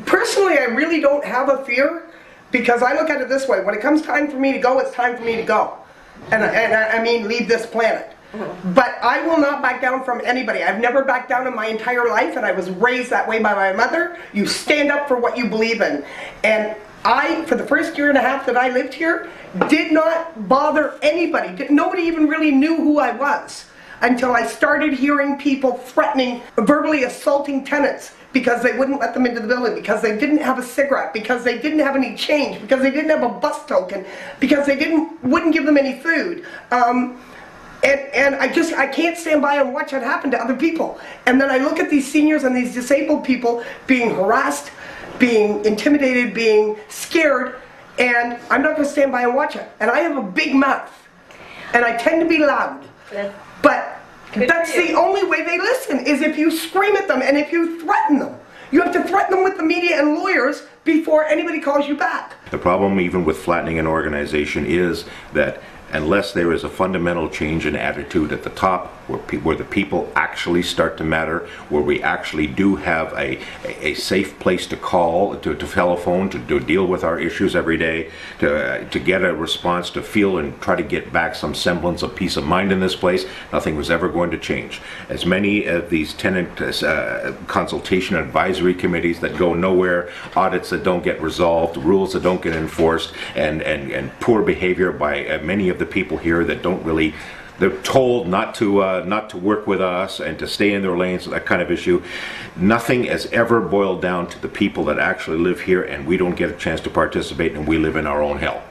Personally, I really don't have a fear, because I look at it this way: when it comes time for me to go, it's time for me to go. And I mean leave this planet. But I will not back down from anybody. I've never backed down in my entire life, and I was raised that way by my mother. You stand up for what you believe in. And I, for the first year and a half that I lived here, did not bother anybody. Nobody even really knew who I was until I started hearing people threatening, verbally assaulting tenants because they wouldn't let them into the building, because they didn't have a cigarette, because they didn't have any change, because they didn't have a bus token, because they wouldn't give them any food. And I can't stand by and watch it happen to other people. And then I look at these seniors and these disabled people being harassed, being intimidated, being scared, and I'm not going to stand by and watch it. And I have a big mouth, and I tend to be loud. But that's the only way they listen, is if you scream at them and if you threaten them. You have to threaten them with the media and lawyers before anybody calls you back. The problem even with flattening an organization is that unless there is a fundamental change in attitude at the top, where the people actually start to matter, where we actually do have a safe place to call, to telephone, to deal with our issues every day, to get a response, to feel and try to get back some semblance of peace of mind in this place, nothing was ever going to change. As many of these tenant consultation advisory committees that go nowhere, audits that don't get resolved, rules that don't get enforced, and poor behavior by many of the people here that don't really, they're told not to work with us and to stay in their lanes, that kind of issue. Nothing has ever boiled down to the people that actually live here, and we don't get a chance to participate, and we live in our own hell.